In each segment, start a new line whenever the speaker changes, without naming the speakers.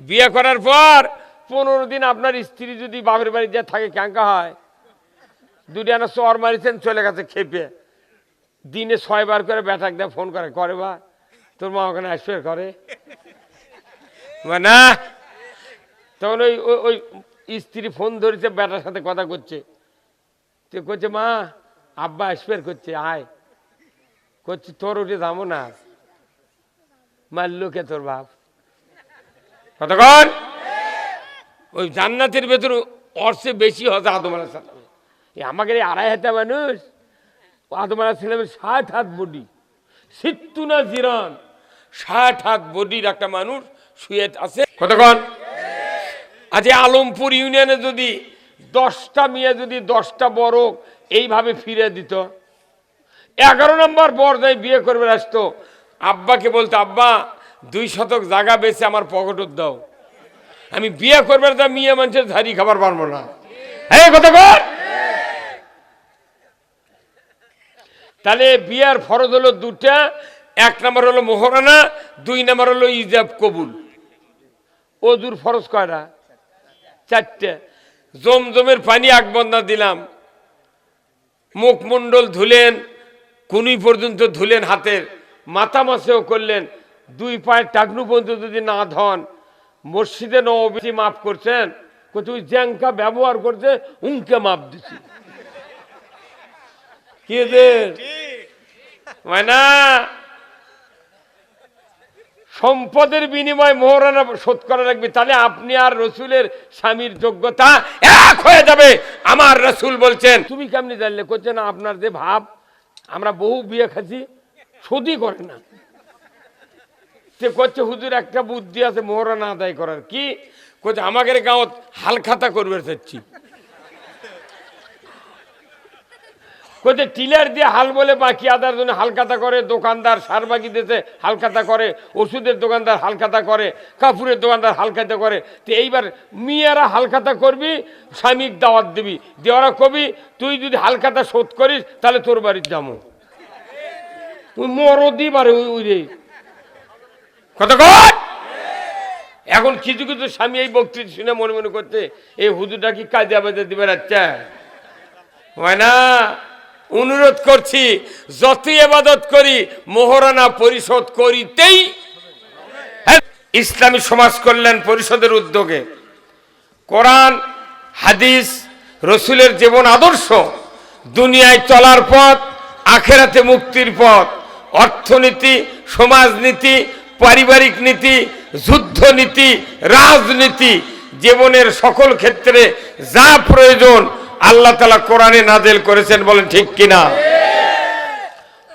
বিয়ে করার পর 15 দিন আপনার স্ত্রী যদি বাপের বাড়ি যা থাকে ক্যাঙ্কা হয়, দুটি আনা চর মারিছেন চলে গেছে খেপে, দিনে 6 বার করে ব্যাটাক দিয়ে ফোন করে বা তোর মা ওখানে আসবে করে না। তখন ওই ওই স্ত্রী ফোন ধরেছে, ব্যাটার সাথে কথা করছে, তো করছে মা আব্বা আসবে করছে, আয় করছে তোর উঠে যাবো না, মারলো কে তোর বাপ? কতক্ষণ? ওই জান্নাতের ভেতর অর্থে বেশি হতো আদম আলাইহিস সালাম। আমাদের এই 2.5 হাত মানুষ, আদম আলাইহিস সালামের 60 হাত বডি, 60 জিরান, 60 হাত বডির একটা মানুষ শুয়ে আছে। কতক্ষণ? আজ আলমপুর ইউনিয়নে যদি 10টা মেয়ে যদি 10টা বড় এইভাবে ফিরে দিত, 11 নম্বর বর যাই বিয়ে করবে আসতো, আব্বাকে বলতো আব্বা 2 শতক জায়গা বেচে আমার পকেটত দাও, আমি বিয়ে করবে তা মেয়ে মানুষের ঝাড়ি খাবার পারবো না। হ্যাঁ কতক্ষণ? তাহলে বিয়ের ফরজ হলো 2টা, 1 নম্বর হলো মোহরানা, 2 নম্বর হলো ইজাব কবুল। ওযুর ফরজ কয়টা? 4টে। জমজমের পানি 1 বন্দা দিলাম, মুখমণ্ডল ধুলেন, কুনি পর্যন্ত ধুলেন, হাতের মাথা মাসেও করলেন, 2 পায়ের টাকনু পর্যন্ত যদি না ধন, মসজিদে নববী মাফ করছেন, তুই জ্যাঙ্কা ব্যবহার করছে উনকে মাপ দিছি কি না? সম্পদের বিনিময় মোহরানা শোধ করা লাগবে, তাহলে আপনি আর রসুলের স্বামীর যোগ্যতা এক হয়ে যাবে। আমার রসুল বলছেন, তুমি কেমনি জানলে? করছে না আপনার যে ভাব, আমরা বহু বিয়ে খাচ্ছি শোধই করে না। সে করছে হুজুর একটা বুদ্ধি আছে মোহরানা আদায় করার। কি করছে? আমাদের গাঁৱত হালখাতা করবে চাচ্ছি, কোথায় টিলার দিয়ে হাল বলে বাকি আদার জন্য হালখাতা করে, দোকানদার সারবাগি দিতে হালখাতা করে, ওষুধের দোকানদার হালখাতা করে, কাপড়ের দোকানদার হালখাতা করে। তো এইবার মেয়েরা হালখাতা করবি, স্বামীর দাওয়াত দিবি, দেওয়ারা কবি তুই যদি হালখাতা শোধ করিস তাহলে তোর বাড়ির যাবো, তুই মরদি পারে ওই রে। কতক্ষণ? এখন কিছু কিছু স্বামী এই বক্তৃতা শুনে মনে মনে করছে এই হুজুরটা কি কাজে আবাদে দিবে রাখছে হয় না। অনুরোধ করছি, যতই ইবাদত করি মোহরানা পরিশোধ করিতেই। ইসলামী সমাজ কল্যাণ পরিষদের উদ্যোগে কোরআন হাদিস রসুলের জীবন আদর্শ, দুনিয়ায় চলার পথ, আখেরাতে মুক্তির পথ, অর্থনীতি, সমাজনীতি, পারিবারিক নীতি, যুদ্ধনীতি, রাজনীতি, জীবনের সকল ক্ষেত্রে যা প্রয়োজন আল্লাহ তাআলা কোরআনে নাযিল করেছেন। বলেন ঠিক কিনা?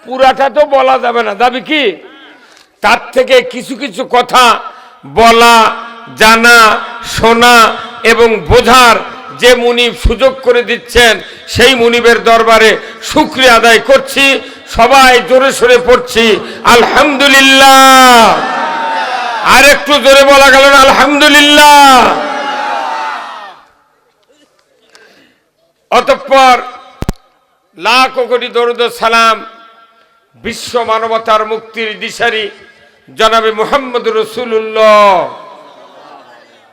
পুরাটা তো বলা যাবে না, যাবে কি? তার থেকে কিছু কিছু কথা বলা, জানা, শোনা এবং বোঝার যে মুনিব সুযোগ করে দিচ্ছেন, সেই মুনিবের দরবারে শুকরিয়া আদায় করছি। সবাই জোরে সোরে পড়ছি আলহামদুলিল্লাহ। আর একটু জোরে বলা গেল না আলহামদুলিল্লাহ। অতঃপর লাখ কোটি দরুদ ও সালাম বিশ্ব মানবতার মুক্তির দিশারি জনাবে মুহাম্মদ রাসূলুল্লাহ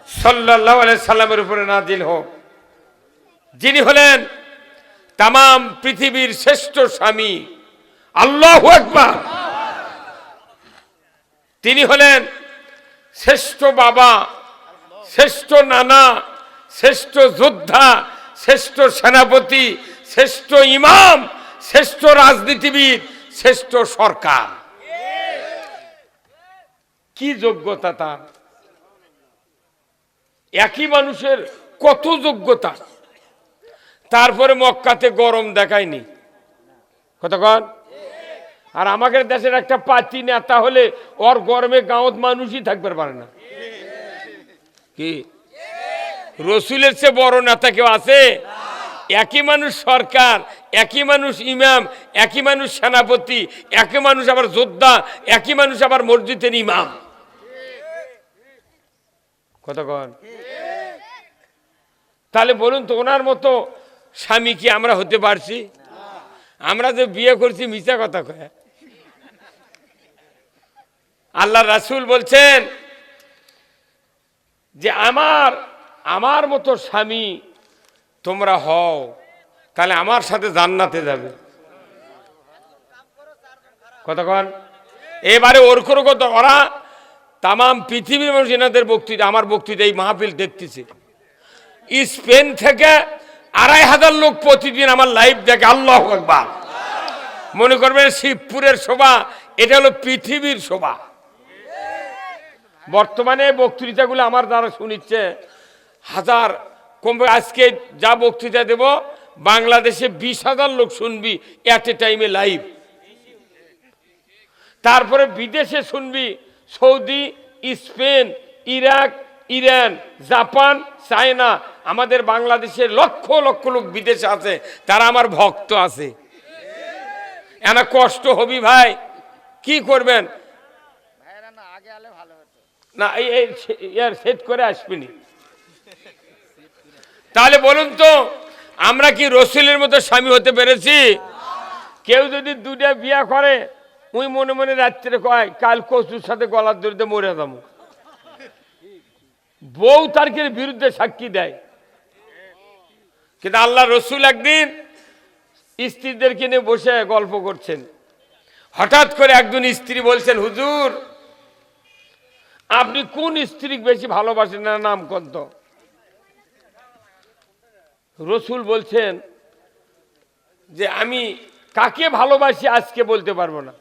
সাল্লাল্লাহু আলাইহি সাল্লামের উপরে নাজিল হোক, যিনি হলেন তাম পৃথিবীর শ্রেষ্ঠ স্বামী। আল্লাহু আকবার। তিনি হলেন শ্রেষ্ঠ বাবা, শ্রেষ্ঠ নানা, শ্রেষ্ঠ যোদ্ধা, শ্রেষ্ঠ সেনাপতি, শ্রেষ্ঠ ইমাম, শ্রেষ্ঠ রাজনীতিবিদ, শ্রেষ্ঠ সরকার। কি যোগ্যতা তার! একই মানুষের কত যোগ্যতা। তারপরে মক্কাতে গরম দেখায়নি, কতক্ষণ? আর আমাদের দেশের একটা পার্টি নেতা হলে ওর গরমে গাঁৱত মানুষই থাকতে পারে না। কি রসুলের চেয়ে বড় নেতা কেউ আছে? একই মানুষ সরকার, একই মানুষ ইমাম, একই মানুষ সেনাপতি, একই মানুষ আবার যোদ্ধা, একই মানুষ আবার মসজিদের ইমাম। কতক্ষণ? তাহলে বলুন তো, ওনার মতো স্বামী কি আমরা হতে পারছি? আমরা যে বিয়ে করছি মিথ্যা কথা কয়। আল্লাহ রাসূল বলছেন যে আমার মতো স্বামী তোমরা হও, তাহলে আমার সাথে জান্নাতে যাবে। কতক্ষণ এবারে ওর করে কত ওরা তামাম পৃথিবীর মানুষ এনাদের বক্তৃতা, আমার বক্তৃতা এই মাহফিল দেখতেছে। স্পেন থেকে 2500 লোক প্রতিদিন আমার লাইভ দেখে। আল্লাহু আকবার। মনে করবেন শিবপুরের শোভা, এটা হলো পৃথিবীর শোভা। বর্তমানে বক্তৃতাগুলো আমার দ্বারা শুনিচ্ছে হাজার কমবে। আজকে যা বক্তৃতা দেব বাংলাদেশে 20,000 লোক শুনবি এট এ টাইমে লাইভ। তারপরে বিদেশে শুনবি Saudi, Spain, Iraq, Iran, Japan, China. আমাদের বাংলাদেশের লক্ষ লক্ষ লোক বিদেশে আছে, তারা আমার ভক্ত আছে। এনা কষ্ট হবি ভাই, কি করবেন না, এই সেট করে আসবিনি। তাহলে বলুন তো আমরা কি রসুলের মতো স্বামী হতে পেরেছি? কেউ যদি দুটা বিয়া করে, ওই মনে মনে রাত্রে কয় কাল কচুর সাথে গলার দড়িতে মরে যাবো। বউ তার বিরুদ্ধে সাক্ষী দেয়। কিন্তু আল্লাহ রসুল একদিন স্ত্রীদেরকে নিয়ে বসে গল্প করছেন। হঠাৎ করে একজন স্ত্রী বলছেন, হুজুর আপনি কোন স্ত্রী বেশি ভালোবাসেন না, নাম কত? রসুল বলছেন যে আমি কাকে ভালোবাসি আজকে বলতে পারবো না,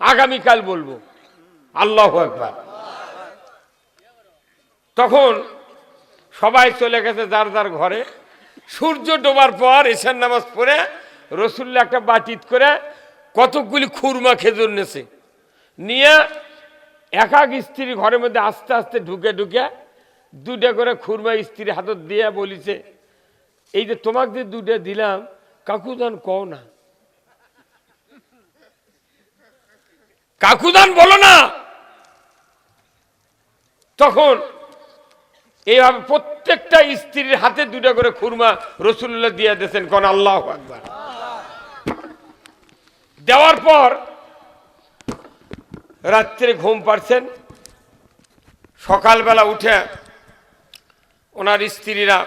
আগামীকাল বলবো। আল্লাহু আকবার। তখন সবাই চলে গেছে যার যার ঘরে। সূর্য ডোবার পর এশার নামাজ পড়ে রসুল্লাহ একটা বাটিত করে কতকগুলি খুরমা খেজুর নেছে, নিয়ে এক এক স্ত্রী ঘরের মধ্যে আস্তে আস্তে ঢুকে ঢুকে দুটা করে খুরমা স্ত্রী হাতত দিয়ে বলিছে, এই যে তোমাকে যে দুটা দিলাম কাকুদান কও না, কাকুদান বলো না। তখন এইভাবে প্রত্যেকটা স্ত্রীর হাতে দুটা করে খুরমা রসুল্লাহ দিয়ে দিয়েছেন। কোন আল্লাহু আকবার। দেওয়ার পর রাত্রে ঘুম পাড়ছেন। সকালবেলা উঠে ওনার স্ত্রীরা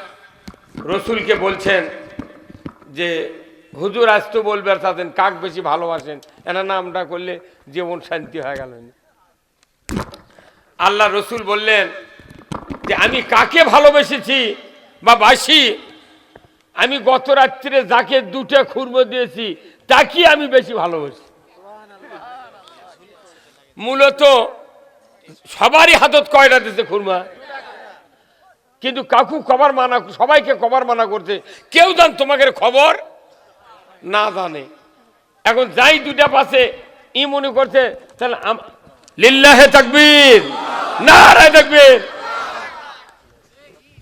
রসুলকে বলছেন যে হুজুর আজ তো বলবে চাচ্ছেন কাক বেশি ভালোবাসেন, এনার নামটা করলে জীবন শান্তি হয়ে গেল। আল্লাহ রসুল বললেন যে আমি কাকে ভালোবেসেছি বা বাসি, আমি গত রাত্রে যাকে দুটা খুরমা দিয়েছি তাকে আমি বেশি ভালোবাসি। মূলত সবারই হাতত কয়টা দিতে খুরমা, কিন্তু কাকু কবার মানা, সবাইকে কবার মানা করতে, কেউ জান তোমাকে খবর না জানে। এখন যাই দুটা পাশে ই মনে করছে তাহলে লিল্লাহে তাকবীর, নারায়ে তাকবীর।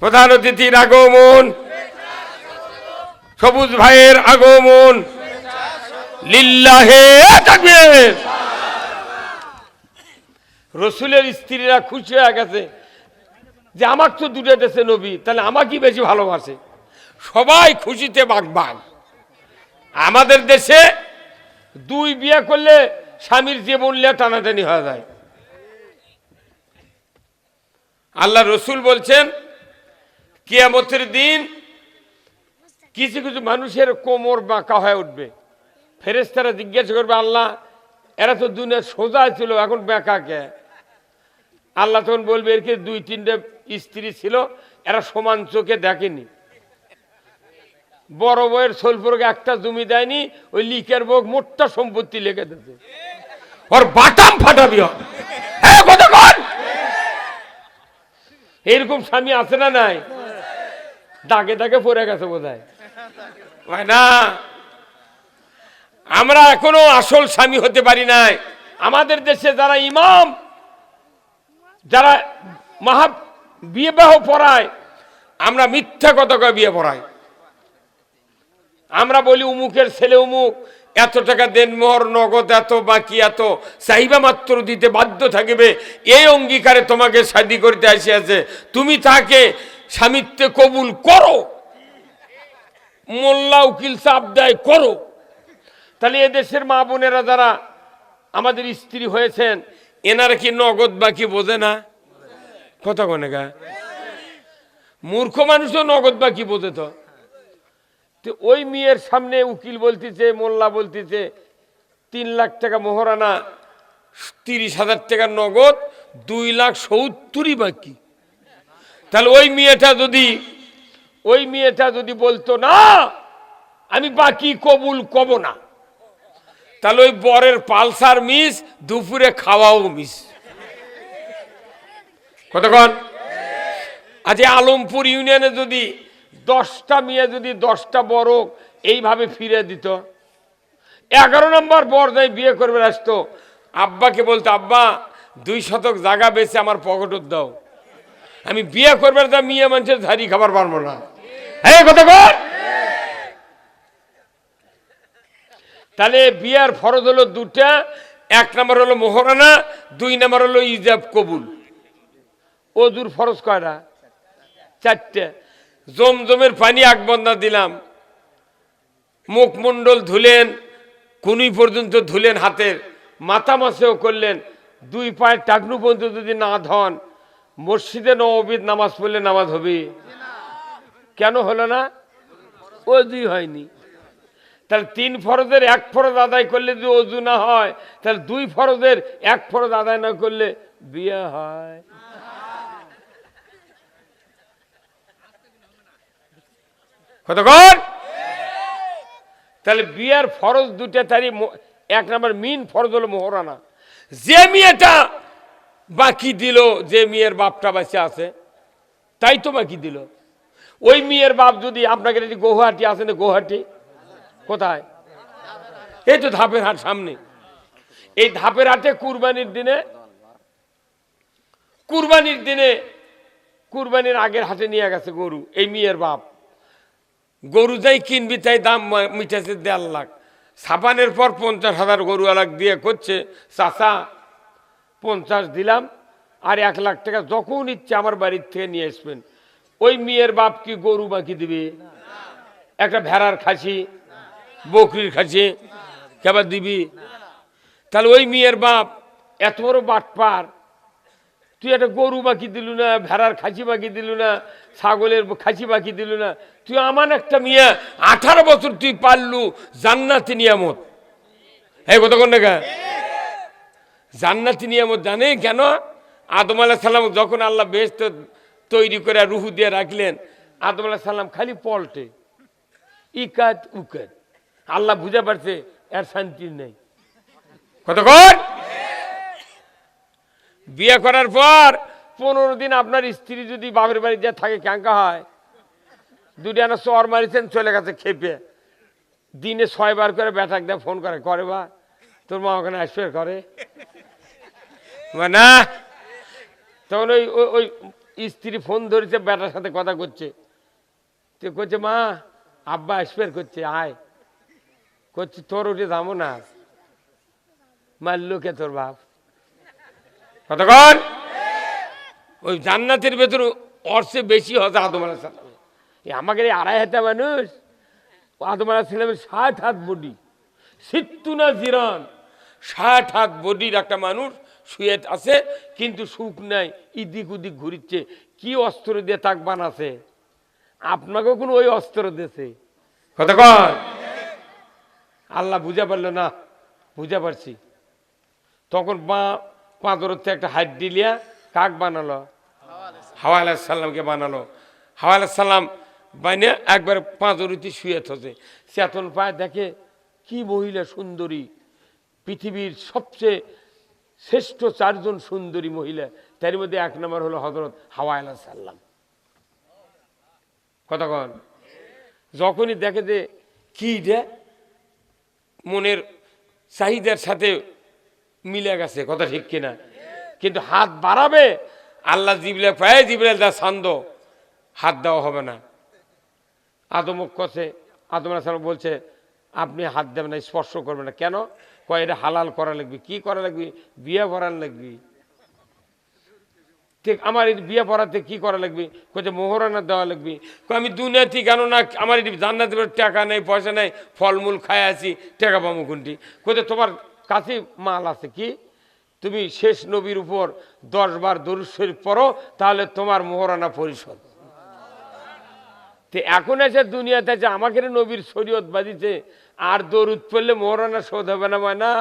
প্রধান অতিথির আগমন, সবুজ ভাইয়ের আগমন, লিল্লাহে তাকবীর। রসুলের স্ত্রীরা খুশি হয়ে গেছে যে আমার তো দুটো দেশে নবী, তাহলে আমাকে বেশি ভালোবাসে। সবাই খুশিতে বাগবাগ। আমাদের দেশে দুই বিয়ে করলে স্বামীর জীবন নিয়ে টানাটানি হয়ে যায়। আল্লাহ রসুল বলছেন কিয়ামতের দিন কিছু কিছু মানুষের কোমর বাঁকা হয়ে উঠবে। ফেরেশতারা জিজ্ঞাসা করবে, আল্লাহ এরা তো দুনিয়া সোজা ছিল, এখন বাঁকা কে? আল্লাহ তখন বলবে এর কি দুই তিনটে স্ত্রী ছিল, এরা সমান চোখে দেখেনি। বড় বউয়ের সোলপুরকে একটা জমি দেয়নি, ওই লিকের বউ মোটটা সম্পত্তি লেগে দিতে, ওর বাটাম ফাটাবি। হ্যাঁ কতক্ষণ এরকম স্বামী আছে না নাই? দাগে দাগে পড়ে গেছে বোধ হয় না। আমরা এখনো আসল স্বামী হতে পারি নাই। আমাদের দেশে যারা ইমাম, যারা বিবাহ পড়ায়, আমরা মিথ্যা কথা কয়ে বিয়ে পড়াই। আমরা বলি উমুকের ছেলে উমুক, এত টাকা দেন, মোহর নগদ এত, বাকি এত, চাহিদা মাত্র দিতে বাধ্য থাকবে, এই অঙ্গীকারে তোমাকে শাদী করতে আসিয়াছে, তুমি তাকে স্বামিত্বে কবুল করো। মোল্লা উকিল চাপ দেয় করো। তাহলে এদেশের মা বোনেরা যারা আমাদের স্ত্রী হয়েছেন, এনারা কি নগদ বাকি বোঝে না? কথা কনে গা মূর্খ মানুষও নগদ বাকি বোঝে তো ওই মেয়ের সামনে উকিল বলতেছে মোল্লা বলতেছে 3 লাখ টাকা মোহরানা 30,000 টাকা নগদ 2,70,000 বাকি তাহলে ওই মেয়েটা যদি বলতো না আমি বাকি কবুল কব না তাহলে ওই বরের পালসার মিস দুপুরে খাওয়াও মিস কতক্ষণ আজ আলমপুর ইউনিয়নে যদি 10টা মেয়ে যদি 10টা বড় এইভাবে ফিরে দিত 11 নম্বর বর যাই বিয়ে করবে আসতো আব্বাকে বলতো আব্বা 2 শতক জায়গা বেচে আমার পকেটত দাও আমি বিয়ে করবে তা মেয়ে মানুষের ঝাড়ি খাবার পারবো না হ্যাঁ কতক্ষণ তাহলে বিয়ার ফরজ হলো 2টা 1 নম্বর হলো মোহরানা 2 নম্বর হলো ইজাব কবুল ওযুর ফরজ কয়টা 4টে জমজমের পানি 1 বন্দা দিলাম মুখমণ্ডল ধুলেন কুনি পর্যন্ত ধুলেন হাতের মাথা মাসেও করলেন 2 পায়ের টাকনু পর্যন্ত যদি না ধন মসজিদে নববীর নামাজ পড়লে নামাজ হবে কেন হলো না ওযুই হয়নি তাহলে 3 ফরজের 1 ফরজ আদায় করলে যদি ওযু না হয় তাহলে 2 ফরজের 1 ফরজ আদায় না করলে বিয়ে হয় কতক্ষণ তাহলে বিয়ের ফরজ 2টা তারই 1 নম্বর মেইন ফরজ হলো মোহরানা যে মেয়েটা বাকি দিল যে মেয়ের বাপটা বেঁচে আছে তাই তো বাকি দিল ওই মেয়ের বাপ যদি আপনাকে গুয়াহাটি আছে না গুয়াহাটি কোথায় এই তো ধাপের হাট সামনে এই ধাপের হাটে কুরবানির দিনে আগের হাটে নিয়ে গেছে গরু এই মেয়ের বাপ গরু যাই কিনবি তাই দাম মিটাছে 1.5 লাখ ছাপানের পর 50,000 গরু আলাক দিয়ে করছে চাচা 50 দিলাম আর 1 লাখ টাকা যখন ইচ্ছে আমার বাড়ির থেকে নিয়ে আসবেন ওই মেয়ের বাপ কি গরু বাকি দিবে একটা ভেড়ার খাসি বকরির খাসি কেবার দিবি তাহলে ওই মেয়ের বাপ এত বড় বাটপার তুই একটা গরু বাকি দিলু না ভেড়ার খাসি বাকি দিলু না ছাগলের খাসি বাকি দিলু না তুই আমার একটা মেয়ে 18 বছর তুই পারলু জান্নাতি নিয়ামত হ্যাঁ কতক্ষণ দেখা জান্নাতি নিয়ামত জানে কেন আদম আলাইহিস সালাম যখন আল্লাহ বেহেশত তৈরি করে রুহু দিয়ে রাখলেন আদম আলাইহিস সালাম খালি পল্টে ইকাত উকাত আল্লাহ বুঝে পারছে এর শান্তি নেই কতক্ষণ বিয়ে করার পর 15 দিন আপনার স্ত্রী যদি বাপের বাড়ি যা থাকে ক্যাঙ্কা হয় 2টা আনা চর মারিছেন চলে গেছে খেপে দিনে 6 বার করে ব্যাটাক দিয়ে ফোন করে বা তোর মা ওখানে আসবে করে না তখন ওই স্ত্রী ফোন ধরেছে বেটার সাথে কথা করছে তো করছে মা আব্বা আসবে করছে আয় করছে তোর উঠে যাবো না মারলো কে তোর বাপ কতক্ষণ ওই জান্নাতের ভেতর অর্থে বেশি হতো আদম আলাইহিস সালাম আমাকে 2.5 হাতে মানুষ আদম আলাইহিস সালামের 60 হাত বডি সিত্তুনা জিরান 60 হাত বডির একটা মানুষ শুয়ে আছে কিন্তু সুখ নাই ইদিক উদিক ঘুরিচ্ছে কি অস্ত্র দিয়ে তাক বানাছে আপনাকেও কোনো ওই অস্ত্র দিয়েছে কতক্ষণ আল্লাহ বুঝা পারলো না বুঝা পারছি তখন পাঁচরতে একটা হাড্ডি লিয়া কাক বানালো হাওয়া আলাইহিস সালামকে বানালো হাওয়া আলাইহিস সালাম বাইনে একবার পাঁচরতি শুয়ে থাকে চেতন পায় দেখে কি মহিলা সুন্দরী পৃথিবীর সবচেয়ে শ্রেষ্ঠ 4 জন সুন্দরী মহিলা তার মধ্যে 1 নম্বর হলো হযরত হাওয়া আলাইহিস সালাম কতক্ষণ যখনই দেখে যে কি রে মনের চাহিদার সাথে মিলে গেছে কথা ঠিক কিনা কিন্তু হাত বাড়াবে আল্লাহ জিবরাইল পায় জিবরাইল দা ছান্দ হাত দেওয়া হবে না আদম কসে আদম আলাইহিস সালাম বলছে আপনি হাত দেবেন না স্পর্শ করবেন না কেন কয় এটা হালাল করা লাগবে কি করা লাগবে বিয়ে করার লাগবে ঠিক আমার এই বিয়ে পড়াতে কি করা লাগবে কোথায় মোহরানা দেওয়া লাগবে আমি দুনিয়াতে কেন না আমার এই জান্নাতের টাকা নেই পয়সা নেই ফলমূল খাই আছি টাকা পাবো কোনটি কোথায় তোমার কাছে মাল আছে কি তুমি শেষ নবীর উপর 10 বার দরুদ শরীফ পড়ো, তাহলে তোমার মোহরানা পরিশোধ। এখন এসে দুনিয়াতে আছে আমাকে নবীর শরীয়ত বাঁধিছে, আর দরুদ পড়লে মোহরানা শোধ হবে না। না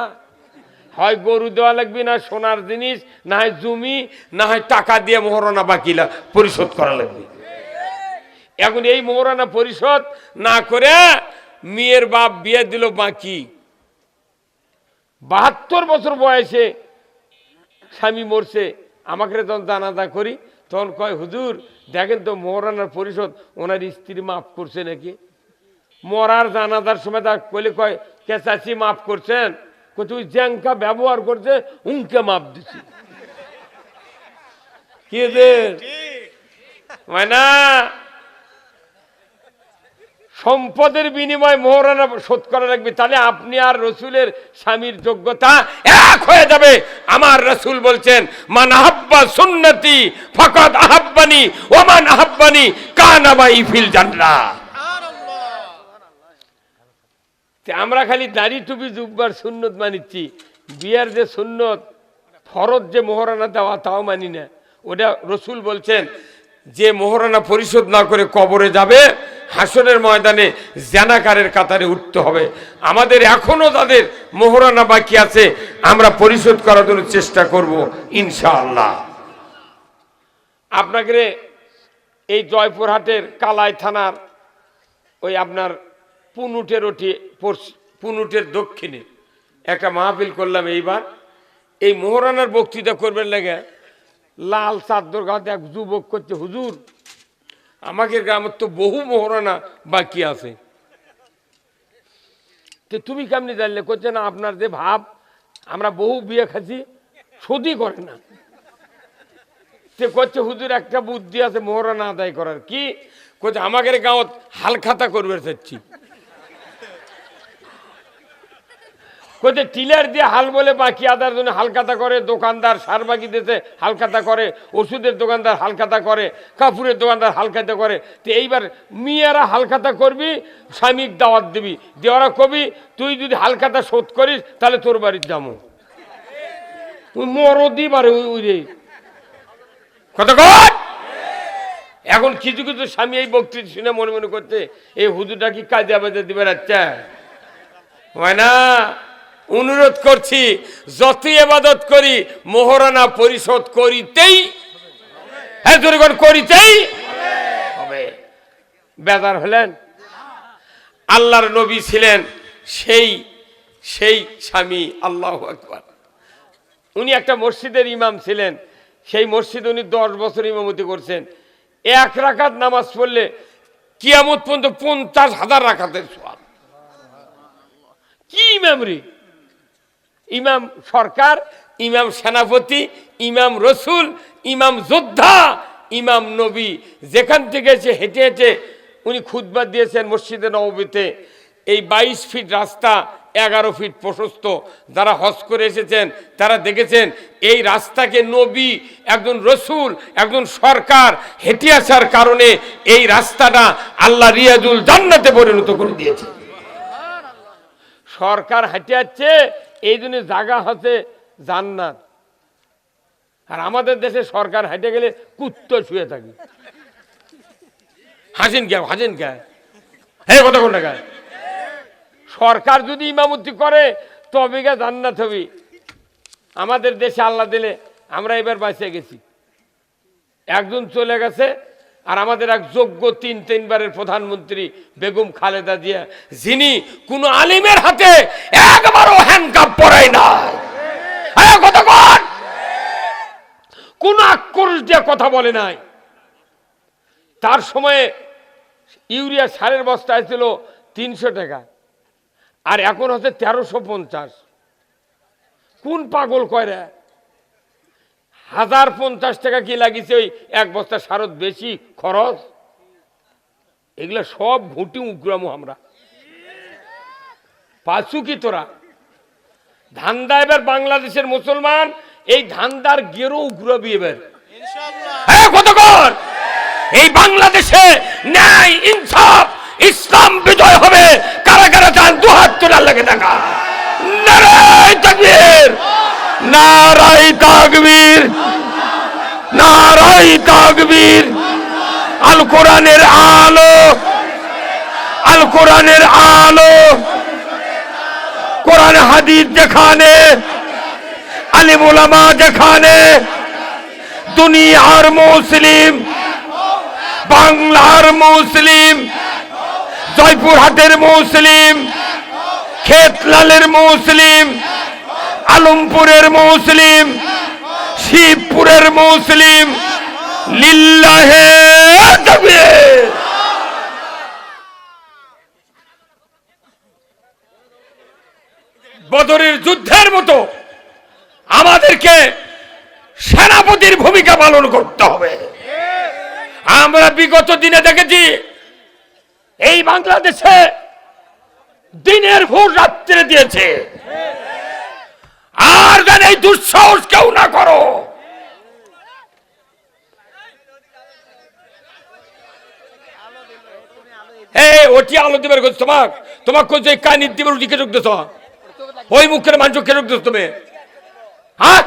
হয় গরু দেওয়া লাগবে, না সোনার জিনিস, না হয় জমি, না হয় টাকা দিয়ে মোহরানা বাকিলা পরিশোধ করা লাগবে। এখন এই মোহরানা পরিশোধ না করে মেয়ের বাপ বিয়ে দিল বাকি, 72 বছর বয়সে স্বামী মরছে, আমাকে যখন জানাজা করি তখন কয় হুজুর দেখেন তো মোহরানার পরিশোধ ওনার স্ত্রী মাফ করছে নাকি। মরার জানাজার সময় তা কইলে কয় কে চাচি মাফ করছেন, তুই জ্যাঙ্কা ব্যবহার করছে উনকে মাপ দিছি। কি না সম্পদের বিনিময়ে মোহরানা শোধ করা লাগবে, তাহলে আপনি আর রসুলের স্বামীর যোগ্যতা এক হয়ে যাবে। আমার রসুল বলছেন মান আহাব্বা সুন্নতি ফাকাদ আহাব্বানি ওয়া মান আহাব্বানি কানা মাই ফিল জান্নাহ। আমরা খালি দাড়ি টুপি জুব্বার সুন্নত মানিচ্ছি, বিয়ার যে সুন্নত ফরজ যে মোহরানা দেওয়া তাও মানি না। ওটা রসুল বলছেন যে মোহরানা পরিশোধ না করে কবরে যাবে, হাসরের ময়দানে জানাকারের কাতারে উঠতে হবে। আমাদের এখনো তাদের মোহরানা বাকি আছে, আমরা পরিশোধ করার জন্য চেষ্টা করব ইনশাআল্লাহ। আপনাকে এই জয়পুরহাটের কালাই থানার ওই আপনার পুনুটের দক্ষিণে একটা মাহফিল করলাম এইবার। এই মোহরানার বক্তৃতা করবেন লাগে লাল চাদর গাতে এক যুবক করছে, হুজুর আমাদের গ্রামের তো বহু মোহরানা বাকি আছে। তুমি কেমনি জানলে? করছে না আপনার যে ভাব, আমরা বহু বিয়ে খাচ্ছি শোধই করে না। সে করছে হুজুর একটা বুদ্ধি আছে মোহরানা আদায় করার। কি করছে? আমাদের গাঁৱত হালখাতা করবে চাচ্ছি। কোথায় টিলার দিয়ে হাল বলে বাকি আদার জন্য হালখাতা করে, দোকানদার সার বাকি দিতে হালখাতা করে, ওষুধের দোকানদার হালখাতা করে, কাপড়ের দোকানদার হালখাতা করে। তো এইবার মেয়েরা হালখাতা করবি, স্বামীক দাওয়াত দিবি, দেওয়ারা কবি তুই যদি হালখাতা শোধ করিস তাহলে তোর বাড়ির যাবো। তুই মরদি পারে উড়ে কথা কর। এখন কিছু কিছু স্বামী এই বক্তৃতা শুনে মনে মনে করছে এই হুজুরটা কি কাজে আবাদে দিবে। আচ্ছা হয় না, অনুরোধ করছি যতই ইবাদত করি মোহরানা পরিশোধ করিতেই হবে। বেজার হলেন? আল্লাহর নবী ছিলেন সেই স্বামী। আল্লাহু আকবার। উনি একটা মসজিদের ইমাম ছিলেন, সেই মসজিদে উনি 10 বছর ইমামতি করছেন। 1 রাকাত নামাজ পড়লে কিয়ামত পর্যন্ত 50,000 রাকাতের সওয়াব। কি ইমাম রে? ইমাম সরকার, ইমাম সেনাপতি, ইমাম রসুল, ইমাম যোদ্ধা, ইমাম নবী। যেখান থেকে এসে হেঁটে হেঁটে উনি খুতবা দিয়েছেন মসজিদে নববীতে। এই 22 ফিট রাস্তা 11 ফিট প্রশস্ত। যারা হজ করে এসেছেন তারা দেখেছেন এই রাস্তাকে নবী, একজন রসুল, একজন সরকার হেঁটে আসার কারণে এই রাস্তাটা আল্লাহ রিয়াজুল জান্নাতে পরিণত করে দিয়েছে। সরকার হেঁটে যাচ্ছে এই জন্য জায়গা হচ্ছে জান্নাত। আর আমাদের দেশে সরকার হেঁটে গেলে কুত্তো শুয়ে থাকে। হাসেন কে হে কথা কোন টাকা? সরকার যদি ইমামতি করে তবে গা জান্নাত হবে। আমাদের দেশে আল্লাহ দিলে আমরা এবার বাঁচে গেছি। একজন চলে গেছে, আর আমাদের এক যোগ্য 3 বারের প্রধানমন্ত্রী বেগম খালেদা জিয়া, যিনি কোন আলিমের হাতে একবারও হ্যান্ডকাপ পরায় না, কোন আক্রোশ দিয়ে কথা বলে নাই। তার সময়ে ইউরিয়া সারের বস্তা ছিল 300 টাকা, আর এখন হচ্ছে 1350। কোন পাগল কয় রে? 1050 টাকা কি লাগিয়েছে ওই 1 বস্তা সারত বেশি খরচ। এগুলা সব ঘুটি উগ্রামো আমরা পাচ্ছু কি তোরা? ধান্দা এবার বাংলাদেশের মুসলমান এই ধান্দার গেরো উগ্রাবি এবার কতক্ষণ। এই বাংলাদেশে ন্যায় ইনসাফ ইসলাম বিজয় হবে। কারা কারা চান 2 হাত তোলার লাগে দেখা। নারায়ে তাকবীর, নারায়ে তাকবীর, নারায়ে তাকবীর। আল কোরআনের আলো, আল কোরআনের আলো, কোরআন হাদিস যেখানে, আলিম উলামা যেখানে, দুনিয়ার মুসলিম, বাংলার মুসলিম, জয়পুরহাটের মুসলিম, খেতলালের মুসলিম, আলমপুরের মুসলিম, শিবপুরের মুসলিম, লিল্লাহে তাকবীর। বদরের যুদ্ধের মতো আমাদেরকে সেনাপতির ভূমিকা পালন করতে হবে। আমরা বিগত দিনে দেখেছি এই বাংলাদেশে দিনের ভোট রাত্রে দিয়েছে। আর যেন এই দুঃসাহস কেউ না করো। ওটি আলো দিবার করছো তোমাক, তোমাকে কইছে কানি দিবার ওটি কে ঢুকতেছ, ওই মুখের মানুষ কে ঢুকতেছ তুমি, হ্যাঁ?